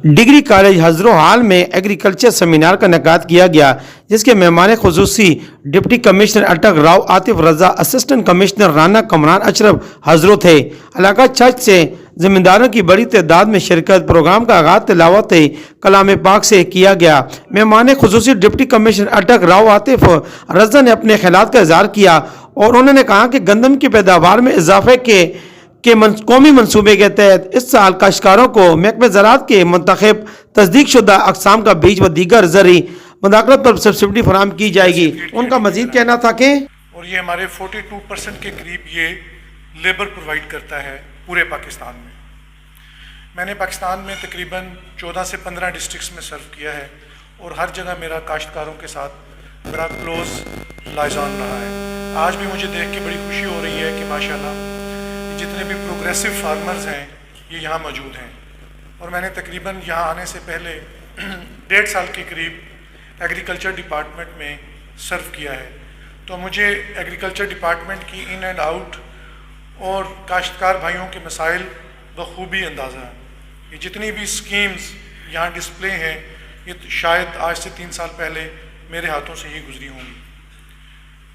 Degree college ہزرو hall میں agriculture seminar کا انعقاد کیا گیا، جس کے مہمان خصوصی ڈپٹی کمشنر اٹک راؤ عاطف رضا، اسسٹنٹ کمشنر رانا کمران اشرف ہزرو تھے۔ علاقہ چرچ سے ذمہ کی بڑی تعداد میں شرکت۔ پروگرام کا آغاز تلاوت کلام پاک سے کیا گیا۔ مہمان خصوصی ڈپٹی کمشنر اٹک راؤ عاطف رضا نے اپنے خیالات کا اظہار کیا اور انہوں نے کہا کہ گندم کی پیداوار میں اضافے کے قومی منصوبے کے تحت اس سال کاشتکاروں کو محکمہ زراعت کے منتخب تصدیق شدہ اقسام کا بیج و دیگر زرعی مداخلت پر سبسڈی فراہم کی جائے گی۔ ان کا مزید کہنا تھا کہ اور یہ ہمارے 42% کے قریب یہ لیبر پرووائڈ کرتا ہے پورے پاکستان میں۔ میں نے پاکستان میں تقریباً 14 سے 15 ڈسٹرکٹس میں سرو کیا ہے اور ہر جگہ میرا کاشتکاروں کے ساتھ بڑا کلوز لائزان رہا ہے۔ آج بھی مجھے دیکھ کے بڑی خوشی ہو رہی ہے کہ ماشاءاللہ جتنے بھی پروگریسو فارمرز ہیں یہ یہاں موجود ہیں، اور میں نے تقریباً یہاں آنے سے پہلے 1.5 سال کے قریب ایگریکلچر ڈپارٹمنٹ میں سرو کیا ہے، تو مجھے ایگریکلچر ڈپارٹمنٹ کی ان اینڈ آؤٹ اور کاشتکار بھائیوں کے مسائل بخوبی اندازہ ہے۔ یہ جتنی بھی اسکیمز یہاں ڈسپلے ہیں یہ شاید آج سے 3 سال پہلے میرے ہاتھوں سے ہی گزری ہوں گی۔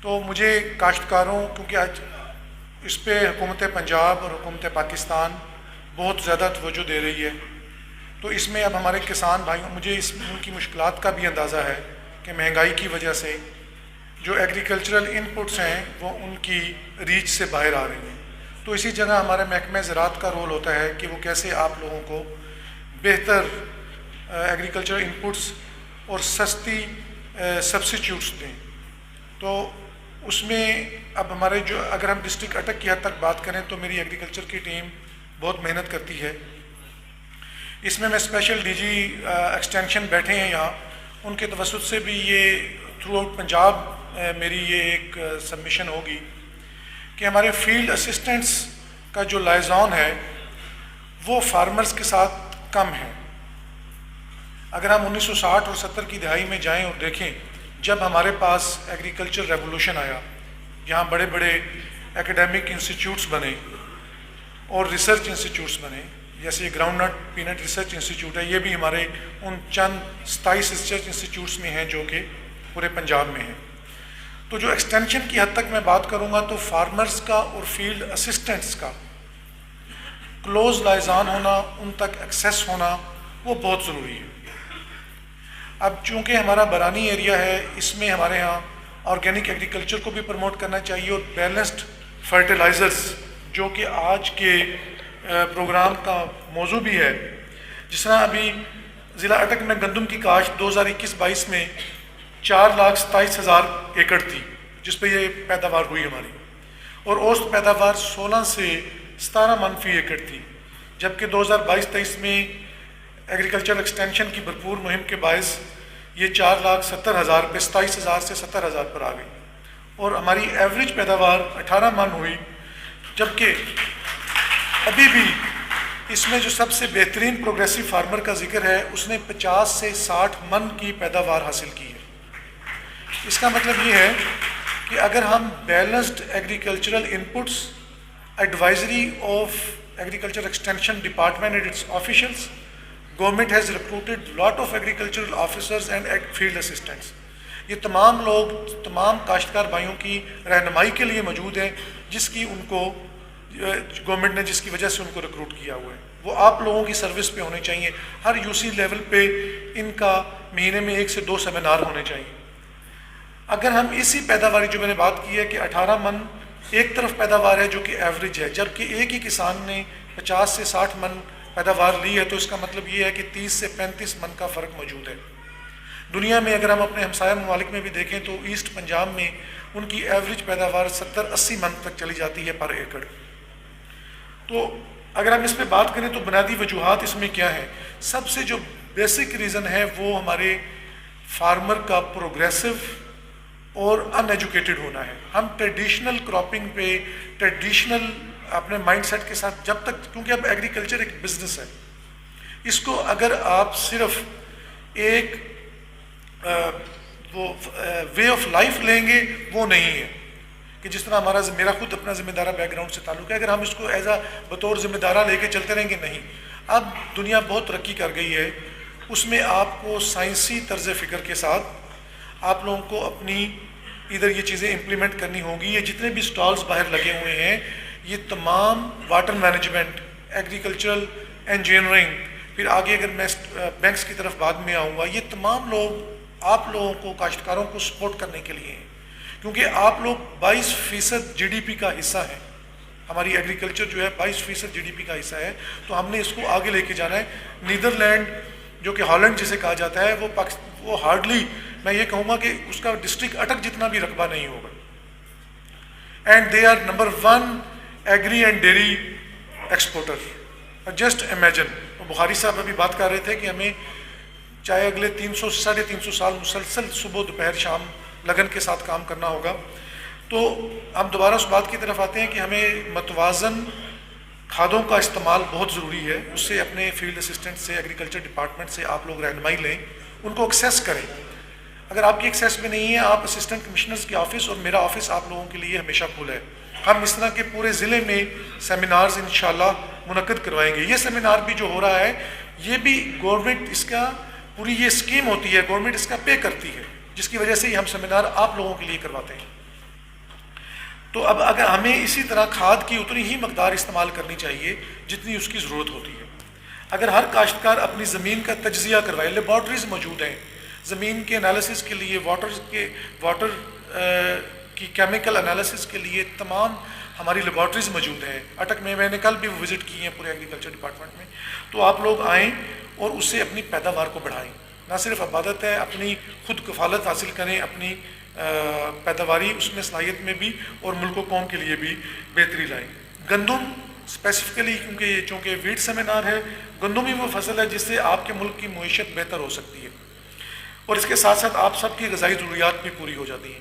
تو مجھے کاشتکاروں، کیونکہ آج اس پہ حکومت پنجاب اور حکومت پاکستان بہت زیادہ توجہ دے رہی ہے، تو اس میں اب ہمارے کسان بھائیوں، مجھے اس ان کی مشکلات کا بھی اندازہ ہے کہ مہنگائی کی وجہ سے جو ایگریکلچرل انپٹس ہیں وہ ان کی ریچ سے باہر آ رہے ہیں۔ تو اسی جگہ ہمارے محکمہ زراعت کا رول ہوتا ہے کہ وہ کیسے آپ لوگوں کو بہتر ایگریکلچرل انپٹس اور سستی سبسٹیٹیوٹس دیں۔ تو اس میں اب ہمارے جو، اگر ہم ڈسٹرکٹ اٹک کی حد تک بات کریں تو میری ایگریکلچر کی ٹیم بہت محنت کرتی ہے۔ اس میں اسپیشل ڈی جی ایکسٹینشن بیٹھے ہیں یہاں، ان کے توسط سے بھی یہ تھرو آؤٹ پنجاب میری یہ ایک سبمیشن ہوگی کہ ہمارے فیلڈ اسسٹنٹس کا جو لائزان ہے وہ فارمرز کے ساتھ کم ہے۔ اگر ہم 1960 اور 70 کی دہائی میں جائیں اور دیکھیں، جب ہمارے پاس ایگریکلچر ریولوشن آیا، یہاں بڑے بڑے ایکیڈیمک انسٹیٹیوٹس بنے اور ریسرچ انسٹیٹیوٹس بنے، جیسے گراؤنڈ نٹ پینٹ ریسرچ انسٹیٹیوٹ ہے، یہ بھی ہمارے ان چند 27 ریسرچ انسٹیٹیوٹس میں ہیں جو کہ پورے پنجاب میں ہیں۔ تو جو ایکسٹینشن کی حد تک میں بات کروں گا تو فارمرز کا اور فیلڈ اسسٹنٹس کا کلوز لائزان ہونا، ان تک ایکسیس ہونا وہ بہت ضروری ہے۔ اب چونکہ ہمارا برانی ایریا ہے، اس میں ہمارے ہاں آرگینک ایگریکلچر کو بھی پروموٹ کرنا چاہیے اور بیلنسڈ فرٹیلائزرز، جو کہ آج کے پروگرام کا موضوع بھی ہے۔ جس طرح ابھی ضلع اٹک میں گندم کی کاشت 2021-22 میں 4,27,000 ایکڑ تھی، جس پہ یہ پیداوار ہوئی ہماری، اور اوسط پیداوار 16 سے 17 من فی ایکڑ تھی، جبکہ 2022-23 میں ایگریکلچر ایکسٹینشن کی بھرپور مہم کے باعث یہ 4,70,000 پہ 27,000 سے 70,000 پر آ گئی، اور ہماری ایوریج پیداوار 18 من ہوئی، جبکہ ابھی بھی اس میں جو سب سے بہترین پروگریسو فارمر کا ذکر ہے، اس نے 50 سے 60 من کی پیداوار حاصل کی ہے۔ اس کا مطلب یہ ہے کہ اگر ہم balanced agricultural inputs, advisory of agriculture extension department and its officials, government has recruited lot of agricultural officers and field assistants, یہ تمام لوگ تمام کاشتکار بھائیوں کی رہنمائی کے لیے موجود ہیں، جس کی ان کو گورنمنٹ نے، جس کی وجہ سے ان کو ریکروٹ کیا ہوا ہے، وہ آپ لوگوں کی سروس پہ ہونے چاہیے۔ ہر یو سی لیول پہ ان کا مہینے میں 1 سے 2 سیمینار ہونے چاہیے۔ اگر ہم اسی پیداواری، جو میں نے بات کی ہے کہ 18 من ایک طرف پیداوار ہے جو کہ ایوریج ہے، جبکہ ایک ہی کسان نے 50 سے 60 من پیداوار لی ہے، تو اس کا مطلب یہ ہے کہ 30 سے 35 من کا فرق موجود ہے۔ دنیا میں اگر ہم اپنے ہمسایہ ممالک میں بھی دیکھیں تو ایسٹ پنجاب میں ان کی ایوریج پیداوار 70-80 من تک چلی جاتی ہے پر ایکڑ۔ تو اگر ہم اس پہ بات کریں تو بنیادی وجوہات اس میں کیا ہیں؟ سب سے جو بیسک ریزن ہے وہ ہمارے فارمر کا پروگریسو اور ان ایجوکیٹڈ ہونا ہے۔ ہم ٹریڈیشنل کراپنگ پہ، ٹریڈیشنل اپنے مائنڈ سیٹ کے ساتھ جب تک، کیونکہ اب ایگریکلچر ایک بزنس ہے، اس کو اگر آپ صرف ایک وہ وے آف لائف لیں گے، وہ نہیں ہے کہ جس طرح میرا خود اپنا ذمہ دارہ بیک گراؤنڈ سے تعلق ہے، اگر ہم اس کو ایز اے بطور ذمہ دارہ لے کے چلتے رہیں گے، نہیں، اب دنیا بہت ترقی کر گئی ہے، اس میں آپ کو سائنسی طرز فکر کے ساتھ آپ لوگوں کو اپنی ادھر یہ چیزیں امپلیمنٹ کرنی ہوگی. یہ جتنے بھی سٹالز باہر لگے ہوئے ہیں یہ تمام واٹر مینجمنٹ، ایگریکلچرل انجینئرنگ، پھر آگے اگر میں بینکس کی طرف بعد میں آؤں گا، یہ تمام لوگ آپ لوگوں کو، کاشتکاروں کو سپورٹ کرنے کے لیے ہیں، کیونکہ آپ لوگ 22% جی ڈی پی کا حصہ ہیں. ہماری ایگریکلچر جو ہے 22% جی ڈی پی کا حصہ ہے، تو ہم نے اس کو آگے لے کے جانا ہے. نیدرلینڈ جو کہ ہالینڈ جسے کہا جاتا ہے، وہ ہارڈلی میں یہ کہوں گا کہ اس کا ڈسٹرکٹ اٹک جتنا بھی رقبہ نہیں ہوگا. And they are number 1 agri and dairy exporter. Just imagine, Bukhari sahib ابھی بات کر رہے تھے کہ ہمیں چاہے اگلے 300-350 سال مسلسل صبح دوپہر شام لگن کے ساتھ کام کرنا ہوگا. تو ہم دوبارہ اس بات کی طرف آتے ہیں کہ ہمیں متوازن کھادوں کا استعمال بہت ضروری ہے. اس سے اپنے فیلڈ اسسٹنٹ سے، ایگریکلچر ڈپارٹمنٹ سے آپ لوگ رہنمائی لیں، ان کو ایکسیس کریں. اگر آپ کی ایکسیس میں نہیں ہے، آپ اسسٹنٹ کمشنرز کے آفس اور میرا آفس آپ لوگوں کے لیے ہمیشہ کھلا ہے. ہم اس طرح کے پورے ضلع میں سیمینارز انشاءاللہ منعقد کروائیں گے. یہ سیمینار بھی جو ہو رہا ہے یہ بھی گورنمنٹ، اس کا پوری یہ اسکیم ہوتی ہے، گورنمنٹ اس کا پے کرتی ہے، جس کی وجہ سے ہی ہم سیمینار آپ لوگوں کے لیے کرواتے ہیں. تو اب اگر ہمیں اسی طرح کھاد کی اتنی ہی مقدار استعمال کرنی چاہیے جتنی اس کی ضرورت ہوتی ہے. اگر ہر کاشتکار اپنی زمین کا تجزیہ کروائے، لیبارٹریز موجود ہیں زمین کے انالیسس کے لیے، واٹر کی کیمیکل انالیسس کے لیے تمام ہماری لیبارٹریز موجود ہیں. اٹک میں نے کل بھی وزٹ کی ہیں پورے ایگریکلچر ڈپارٹمنٹ میں. تو آپ لوگ آئیں اور اس سے اپنی پیداوار کو بڑھائیں. نہ صرف عبادت ہے، اپنی خود کفالت حاصل کریں، اپنی پیداواری اس میں صلاحیت میں بھی، اور ملک و قوم کے لیے بھی بہتری لائیں. گندم اسپیسیفکلی، کیونکہ یہ چونکہ ویٹ سیمینار ہے، گندم ہی وہ فصل ہے جس سے آپ کے ملک کی معیشت بہتر ہو سکتی ہے، اور اس کے ساتھ ساتھ آپ سب کی غذائی ضروریات بھی پوری ہو جاتی ہیں.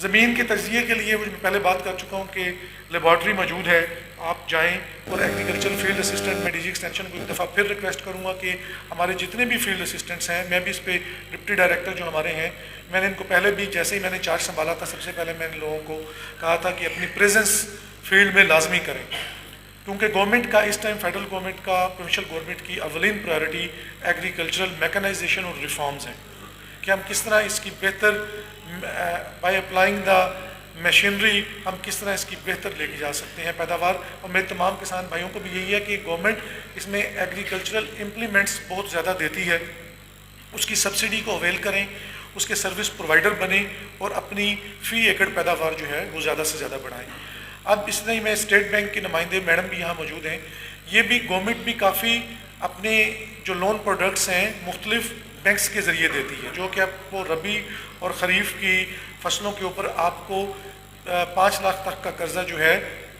زمین کے تجزیے کے لیے میں پہلے بات کر چکا ہوں کہ لیبارٹری موجود ہے، آپ جائیں. اور ایگریکلچر فیلڈ اسسٹنٹ، میں ڈی جی ایکسٹینشن کو ایک دفعہ پھر ریکویسٹ کروں گا کہ ہمارے جتنے بھی فیلڈ اسسٹنٹس ہیں، میں بھی اس پہ ڈپٹی ڈائریکٹر جو ہمارے ہیں، میں نے ان کو پہلے بھی، جیسے ہی میں نے چارج سنبھالا تھا، سب سے پہلے میں نے لوگوں کو کہا تھا کہ اپنی پریزنس فیلڈ میں لازمی کریں، کیونکہ گورنمنٹ کا اس ٹائم، فیڈرل گورنمنٹ کا، پروونشل گورنمنٹ کی اولین پرائرٹی ایگریکلچرل میکنائزیشن اور ریفارمز ہیں، کہ ہم کس طرح اس کی بہتر، بائی اپلائنگ دا مشینری، ہم کس طرح اس کی بہتر لے کے جا سکتے ہیں پیداوار. اور میرے تمام کسان بھائیوں کو بھی یہی ہے کہ گورنمنٹ اس میں ایگریکلچرل امپلیمنٹس بہت زیادہ دیتی ہے، اس کی سبسڈی کو اویل کریں، اس کے سروس پرووائڈر بنیں، اور اپنی فی ایکڑ پیداوار جو ہے وہ زیادہ سے زیادہ بڑھائیں. اب اس طرح میں اسٹیٹ بینک کے نمائندے میڈم بھی یہاں موجود ہیں. یہ بھی گورنمنٹ بھی کافی اپنے جو لون پروڈکٹس ہیں مختلف بینکس کے ذریعے دیتی ہے، جو کہ آپ کو ربی اور خریف کی فصلوں کے اوپر آپ کو 5 لاکھ تک کا قرضہ جو ہے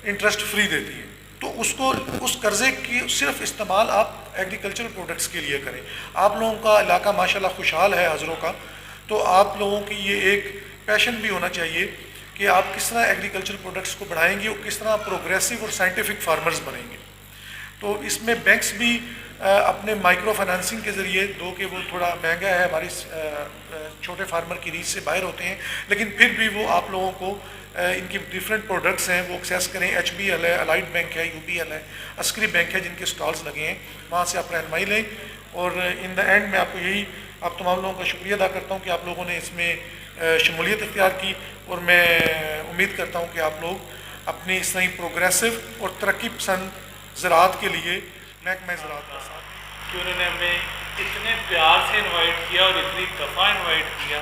انٹرسٹ فری دیتی ہے. تو اس قرضے کی صرف استعمال آپ ایگریکلچرل پروڈکٹس کے لیے کریں. آپ لوگوں کا علاقہ ماشاءاللہ خوشحال ہے حضروں کا، تو آپ لوگوں کی یہ ایک پیشن بھی ہونا چاہیے کہ آپ کس طرح ایگریکلچرل پروڈکٹس کو بڑھائیں گے اور کس طرح پروگریسو اور سائنٹیفک فارمرز بنیں گے. تو اس میں بینکس بھی اپنے مائکرو فائنانسنگ کے ذریعے، دو کہ وہ تھوڑا مہنگا ہے، ہماری چھوٹے فارمر کی ریچ سے باہر ہوتے ہیں، لیکن پھر بھی وہ آپ لوگوں کو ان کی ڈفرینٹ پروڈکٹس ہیں وہ ایکسیس کریں. ایچ بی ایل ہے، الائڈ بینک ہے، یو بی ایل ہے، عسکری بینک ہے، جن کے سٹالز لگے ہیں، وہاں سے آپ رہنمائی لیں. اور ان دا اینڈ میں آپ تمام لوگوں کا شکریہ ادا کرتا ہوں کہ آپ لوگوں نے اس میں شمولیت اختیار کی، اور میں امید کرتا ہوں کہ آپ لوگ اپنی اس طرح پروگریسو اور ترقی پسند زراعت کے لیے محکمہ زراعت کا ساتھ، کہ انہوں نے ہمیں اتنے پیار سے انوائٹ کیا اور اتنی دفعہ انوائٹ کیا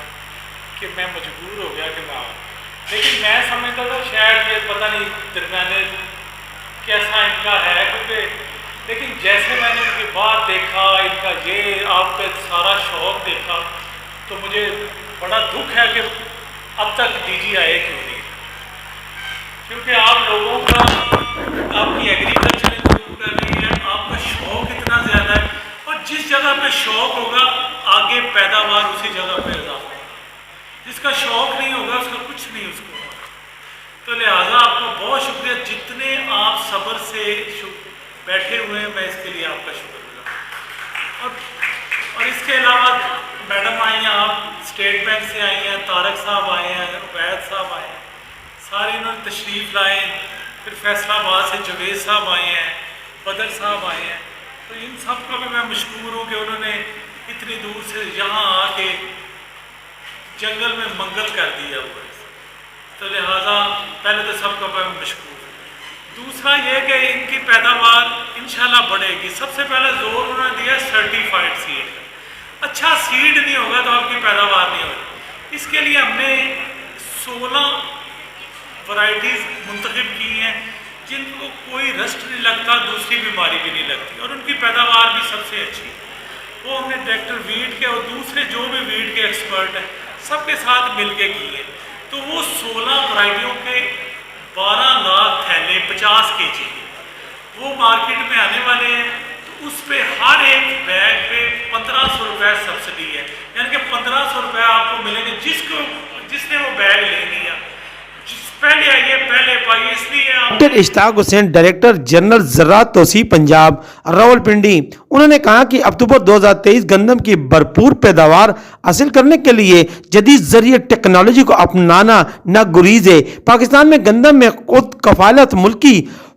کہ میں مجبور ہو گیا کہ میں آؤں. لیکن میں سمجھتا تھا شاید یہ پتہ نہیں درمیانے کیسا ان کا ہے، کیونکہ لیکن جیسے میں نے ان کی بات دیکھا، ان کا یہ آپ کا سارا شوق دیکھا، تو مجھے بڑا دکھ ہے کہ اب تک ڈی جی آئے کیوں نہیں. کیونکہ آپ لوگوں کا، آپ کی ایگریکلچر امپروو کر رہی ہے، آپ کا شوق اتنا زیادہ ہے، اور جس جگہ پہ شوق ہوگا آگے پیداوار اسی جگہ پہ اضافہ ہے. جس کا شوق نہیں ہوگا اس کا کچھ نہیں اس کو ہوگا. تو لہٰذا آپ کا بہت شکریہ، جتنے آپ صبر سے بیٹھے ہوئے ہیں، میں اس کے لیے آپ کا شکر گزار. اور اس کے علاوہ میڈم آئی ہیں، آپ اسٹیٹ بینک سے آئی ہیں، طارق صاحب آئے ہیں، عبید صاحب آئے ہیں، سارے انہوں نے تشریف لائے. پھر فیصلہ آباد سے جوید صاحب آئے ہیں، بدر صاحب آئے ہیں. تو ان سب کو بھی میں مشکور ہوں کہ انہوں نے اتنی دور سے یہاں آ کے جنگل میں منگل کر دیا ہوا ہے. تو لہٰذا پہلے تو سب کو میں مشکور ہوں. دوسرا یہ کہ ان کی پیداوار انشاءاللہ بڑھے گی. سب سے پہلے زور انہوں نے دیا سرٹیفائڈ سیڈ کا. اچھا سیڈ نہیں ہوگا تو آپ کی پیداوار نہیں ہوگی. اس کے لیے ہم نے 16 ورائٹیز منتخب کی ہیں جن کو کوئی رسٹ نہیں لگتا, دوسری بیماری بھی نہیں لگتی, اور ان کی پیداوار بھی سب سے اچھی ہے. وہ ہم نے ڈائریکٹر ویٹ کے اور دوسرے جو بھی ویٹ کے ایکسپرٹ ہیں سب کے ساتھ مل کے کی ہے. تو وہ 16 ورائٹیوں کے 12 لاکھ تھیلے 50 kg وہ مارکیٹ میں آنے والے ہیں. تو اس پہ ہر ایک بیگ پہ 1500 روپے سبسڈی ہے, یعنی کہ 1500 روپے آپ کو ملیں گے جس نے وہ بیگ لے لیا. پہلے آئیے پہلے پائیے, اس لیے آپ ڈاکٹر اشتاق حسین ڈائریکٹر جنرل زراعت توسیع پنجاب راولپنڈی, انہوں نے کہا کہ اکتوبر 2023 گندم کی بھرپور پیداوار حاصل کرنے کے لیے جدید ذریعے ٹیکنالوجی کو اپنانا ناگزیر ہے. پاکستان میں گندم میں خود کفالت ملکی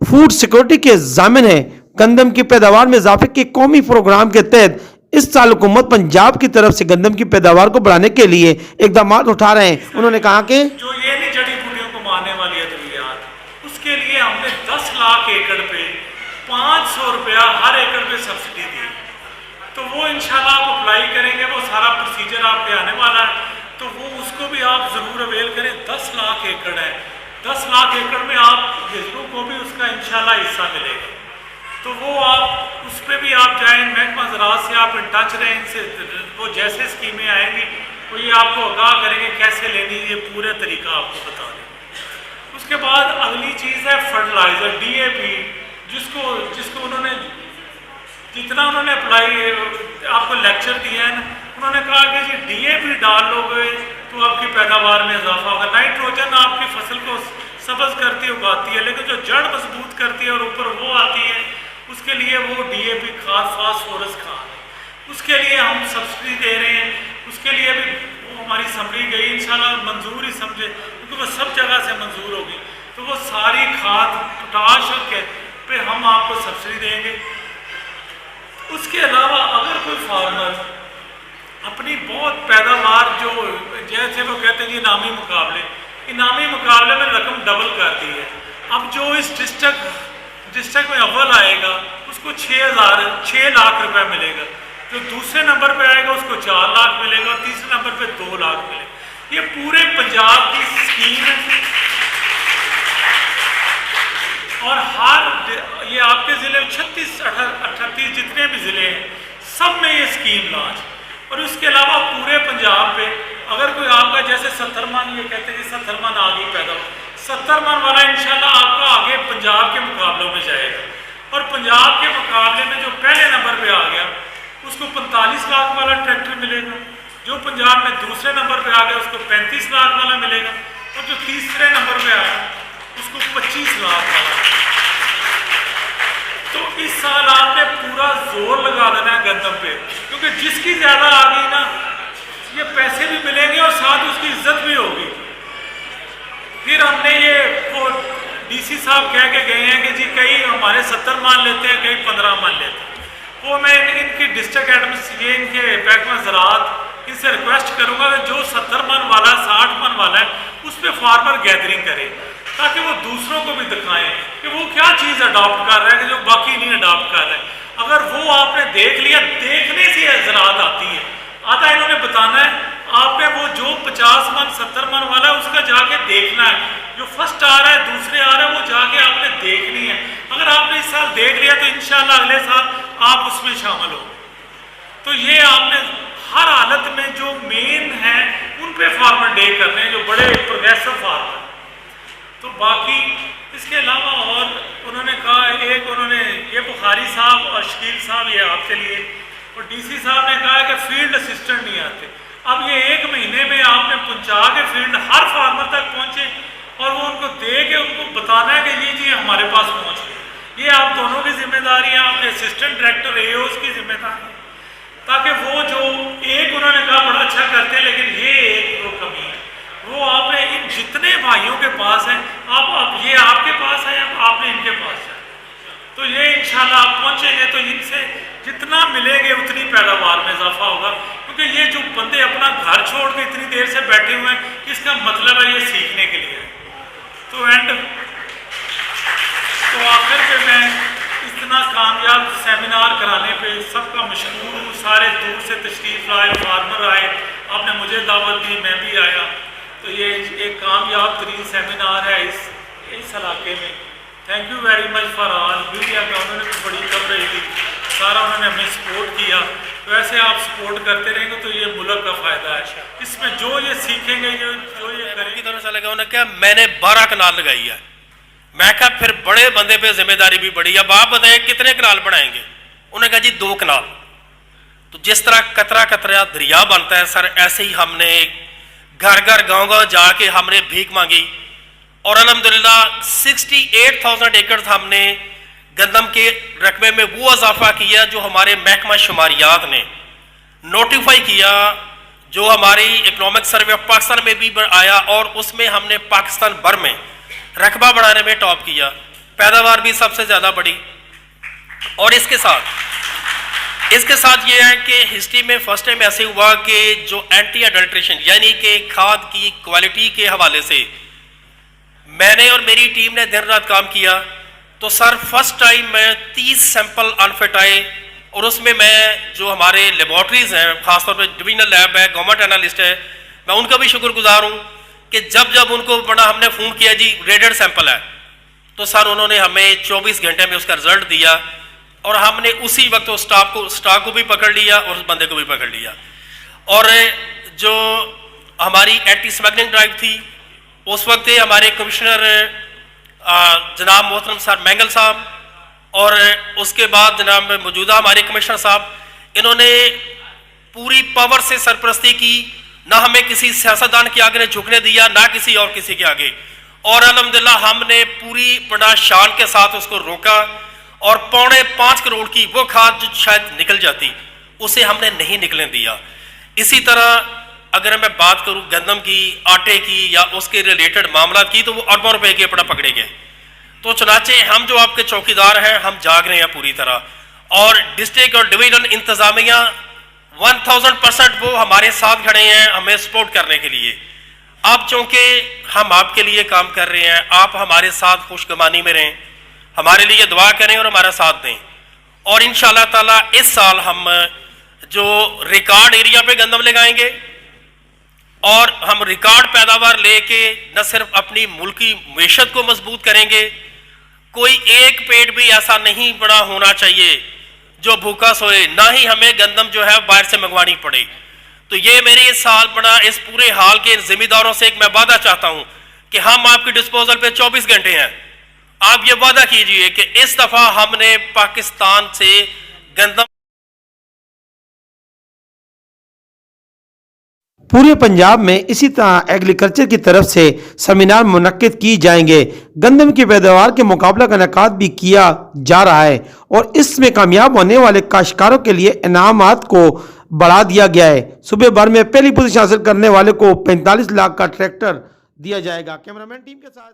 فوڈ سیکورٹی کے ضامن ہے. گندم کی پیداوار میں اضافے کے قومی پروگرام کے تحت اس سال حکومت پنجاب کی طرف سے گندم کی پیداوار کو بڑھانے کے لیے اقدامات اٹھا رہے ہیں. انہوں نے کہا کہ جو یہ نہیں جڑی بوٹیوں کو مارنے والی ادویات, اس کے لیے ہم نے 10 لاکھ ایکڑ پہ 500 روپیہ ہر ایکڑ پہ سبسڈی دی. تو وہ انشاءاللہ آپ اپلائی کریں گے, وہ سارا پروسیجر آپ پہ آنے والا ہے. تو وہ اس کو بھی آپ ضرور اویل کریں. 10 لاکھ ایکڑ ہے, 10 لاکھ ایکڑ میں آپ گزروں کو بھی اس کا انشاءاللہ حصہ ملے گا. تو وہ آپ اس پہ بھی آپ جائیں, محکمہ زراعت سے آپ ان ٹچ رہیں, ان سے وہ جیسے اسکیمیں آئیں گی وہ یہ آپ کو آگاہ کریں گے کیسے لینی, یہ پورے طریقہ آپ کو بتا دیں. اس کے بعد اگلی چیز ہے فرٹیلائزر DAP, جس کو انہوں نے جتنا انہوں نے اپلائی آپ کو لیکچر دیا ہے نا, انہوں نے کہا کہ جی DAP ڈال لو گے تو آپ کی پیداوار میں اضافہ ہوگا. نائٹروجن آپ کی فصل کو سبز کرتی اگاتی ہے, لیکن جو جڑ مضبوط کرتی ہے اور اوپر وہ آتی ہے, اس کے لیے وہ DAP کھاد فاسفورس کھاد, اس کے لیے ہم سبسڈی دے رہے ہیں. اس کے لیے بھی وہ ہماری سمری گئی, انشاءاللہ منظور ہی سمجھے کیونکہ وہ سب جگہ سے منظور ہوگی. تو وہ ساری کھاد پوٹاش پہ ہم آپ کو سبسڈی دیں گے. اس کے علاوہ اگر کوئی فارمر اپنی بہت پیداوار جو جیسے وہ کہتے ہیں انعامی مقابلے میں رقم ڈبل کر دی ہے. اب جو اس ڈسٹرکٹ میں اول آئے گا اس کو 6 لاکھ روپے ملے گا, جو دوسرے نمبر پہ آئے گا اس کو 4 لاکھ ملے گا, اور تیسرے نمبر پہ 2 لاکھ ملے گا. یہ پورے پنجاب کی اسکیم ہے, اور یہ آپ کے ضلع 36-38 جتنے بھی ضلع ہیں سب میں یہ اسکیم لانچ. اور اس کے علاوہ پورے پنجاب پہ اگر کوئی آپ کا جیسے 70 من, یہ کہتے ہیں کہ 70 من آگے پیدا ہو, 70 من والا انشاءاللہ آپ کا آگے پنجاب کے مقابلوں میں جائے گا. اور پنجاب کے مقابلے میں جو پہلے نمبر پہ آ گیا اس کو 45 لاکھ والا ٹریکٹر ملے گا, جو پنجاب میں دوسرے نمبر پہ آ گیا اس کو 35 لاکھ والا ملے گا, اور جو تیسرے نمبر پہ آیا اس کو 25 لاکھ والا. تو اس سال آپ نے پورا زور لگا دینا ہے گندم پہ, کیونکہ جس کی زیادہ آ گئی نا یہ پیسے بھی ملیں گے اور ساتھ اس کی عزت بھی ہوگی. پھر ہم نے یہ وہ DC صاحب کہہ کے گئے ہیں کہ جی کئی ہمارے 70 من لیتے ہیں, کئی 15 من لیتے ہیں. وہ میں ان کی ڈسٹرکٹ ایڈمنسٹریشن ان کے محکمہ زراعت ان سے ریکویسٹ کروں گا کہ جو 70 من والا 60 من والا ہے اس پہ فارمر گیدرنگ کرے, تاکہ وہ دوسروں کو بھی دکھائیں کہ وہ کیا چیز اڈاپٹ کر رہا ہے کہ جو باقی نہیں اڈاپٹ کر رہے ہیں. اگر وہ آپ نے دیکھ لیا, دیکھنے سے زراعت آتی ہے, آدھا انہوں نے بتانا ہے. آپ نے وہ جو 50 من 70 من والا ہے اس کا جا کے دیکھنا ہے, جو فرسٹ آ رہا ہے دوسرے آ رہا ہے وہ جا کے آپ نے دیکھنی ہے. اگر آپ نے اس سال دیکھ لیا تو انشاءاللہ اگلے سال آپ اس میں شامل ہو. تو یہ آپ نے ہر حالت میں جو مین ہیں ان پہ فارمر ڈے کرنے ہیں, جو بڑے پروگریسو فارمر. تو باقی اس کے علاوہ اور انہوں نے کہا, ایک انہوں نے یہ بخاری صاحب اور شکیل صاحب یہ آپ کے لیے, اور DC صاحب نے کہا کہ فیلڈ اسسٹنٹ نہیں آتے. اب یہ 1 مہینے میں آپ نے پہنچا کے فیلڈ ہر فارمر تک پہنچے اور وہ ان کو دے کے ان کو بتانا ہے کہ یہ چیز ہمارے پاس پہنچ گئی. یہ آپ دونوں کی ذمہ داری ہے, آپ کے اسسٹنٹ ڈائریکٹر AOs کی ذمہ داری ہے, تاکہ وہ جو ایک انہوں نے کہا بڑا اچھا کرتے ہیں لیکن یہ ایک وہ کمی ہے, وہ آپ نے ان جتنے بھائیوں کے پاس ہیں آپ یہ آپ کے پاس ہے, آپ نے ان کے پاس ہے. تو یہ انشاءاللہ آپ پہنچیں گے تو ان سے جتنا ملیں گے اتنی پیداوار میں اضافہ ہوگا، کیونکہ یہ جو بندے اپنا گھر چھوڑ کے اتنی دیر سے بیٹھے ہوئے ہیں، اس کا مطلب ہے یہ سیکھنے کے لیے ہے۔ تو آخر پہ میں اتنا کامیاب سیمینار کرانے پہ سب کا مشکور ہوں، سارے دور سے تشریف لائے، فارمر آئے، آپ نے مجھے دعوت دی، میں بھی آیا، تو یہ ایک کامیاب ترین سیمینار ہے اس علاقے میں۔ Thank you very much for all media کا، انہوں نے بھی بڑی کوریج دی، سارا انہوں نے ہمیں سپورٹ کیا۔ تو ایسے آپ سپورٹ کرتے رہیں گے تو یہ ملک کا فائدہ ہے، اس میں جو یہ سیکھیں گے، جو یہ کریں گے۔ طرف سے لگا انہوں نے کہا میں نے 12 کنال لگائی ہے، میں کہا پھر بڑے بندے پہ ذمہ داری بھی بڑی ہے، اب آپ بتائیں کتنے کنال بڑھائیں گے؟ انہوں نے کہا جی 2 کنال۔ تو جس طرح قطرہ قطرہ دریا بنتا ہے سر، ایسے ہی ہم نے گھر گھر گاؤں گاؤں جا کے ہم نے بھیک مانگی، اور الحمدللہ 68,000 ایکڑ ہم نے گندم کے رقبے میں وہ اضافہ کیا جو ہمارے محکمہ شماریات نے نوٹیفائی کیا، جو ہماری اکنامک سروے آف پاکستان میں بھی آیا، اور اس میں ہم نے پاکستان بھر میں رقبہ بڑھانے میں ٹاپ کیا، پیداوار بھی سب سے زیادہ بڑھی۔ اور اس کے ساتھ یہ ہے کہ ہسٹری میں فرسٹ ٹائم ایسے ہوا کہ جو اینٹی اڈلٹریشن یعنی کہ کھاد کی کوالٹی کے حوالے سے میں نے اور میری ٹیم نے دن رات کام کیا، تو سر فرسٹ ٹائم میں 30 سیمپل انفٹ آئے، اور اس میں جو ہمارے لیبارٹریز ہیں، خاص طور پہ ڈویژنل لیب ہے، گورنمنٹ انالسٹ ہے، میں ان کا بھی شکر گزار ہوں کہ جب ان کو بڑا ہم نے فون کیا جی ریڈڈ سیمپل ہے، تو سر انہوں نے ہمیں 24 گھنٹے میں اس کا رزلٹ دیا، اور ہم نے اسی وقت اس سٹاک کو بھی پکڑ لیا اور اس بندے کو بھی پکڑ لیا۔ اور جو ہماری اینٹی اسمگلنگ ڈرائیو تھی، اس وقت ہمارے کمشنر جناب محترم سر مینگل صاحب، اور اس کے بعد جناب موجودہ ہمارے کمشنر صاحب، انہوں نے پوری پاور سے سرپرستی کی، نہ ہمیں کسی سیاستدان کے آگے جھکنے دیا، نہ کسی اور کسی کے آگے، اور الحمدللہ ہم نے پوری بڑا شان کے ساتھ اس کو روکا، اور 5.25 کروڑ کی وہ کھاد جو شاید نکل جاتی اسے ہم نے نہیں نکلنے دیا۔ اسی طرح اگر میں بات کروں گندم کی، آٹے کی یا اس کے ریلیٹڈ معاملات کی، تو وہ اربوں روپے کے اپنا پکڑے گئے۔ تو چنانچہ ہم جو آپ کے چوکیدار ہیں، ہم جاگ رہے ہیں پوری طرح، اور ڈسٹرکٹ اور ڈویژن انتظامیہ 1000% وہ ہمارے ساتھ کھڑے ہیں ہمیں سپورٹ کرنے کے لیے۔ اب چونکہ ہم آپ کے لیے کام کر رہے ہیں، آپ ہمارے ساتھ خوشگمانی میں رہیں، ہمارے لیے دعا کریں اور ہمارا ساتھ دیں، اور انشاءاللہ تعالیٰ اس سال ہم جو ریکارڈ ایریا پہ گندم لگائیں گے، اور ہم ریکارڈ پیداوار لے کے نہ صرف اپنی ملکی معیشت کو مضبوط کریں گے، کوئی ایک پیٹ بھی ایسا نہیں بڑا ہونا چاہیے جو بھوکا سوئے، نہ ہی ہمیں گندم جو ہے باہر سے منگوانی پڑے۔ تو یہ میری اس سال بڑا اس پورے حال کے ذمہ داروں سے ایک میں وعدہ چاہتا ہوں کہ ہم آپ کی ڈسپوزل پہ 24 گھنٹے ہیں، آپ یہ وعدہ کیجئے کہ اس دفعہ ہم نے پاکستان سے گندم پورے پنجاب میں اسی طرح ایگریکلچر کی طرف سے سیمینار منعقد کی جائیں گے۔ گندم کی پیداوار کے مقابلہ کا انعقاد بھی کیا جا رہا ہے، اور اس میں کامیاب ہونے والے کاشتکاروں کے لیے انعامات کو بڑھا دیا گیا ہے۔ صوبے بھر میں پہلی پوزیشن حاصل کرنے والے کو 45 لاکھ کا ٹریکٹر دیا جائے گا۔ کیمرہ مین ٹیم کے ساتھ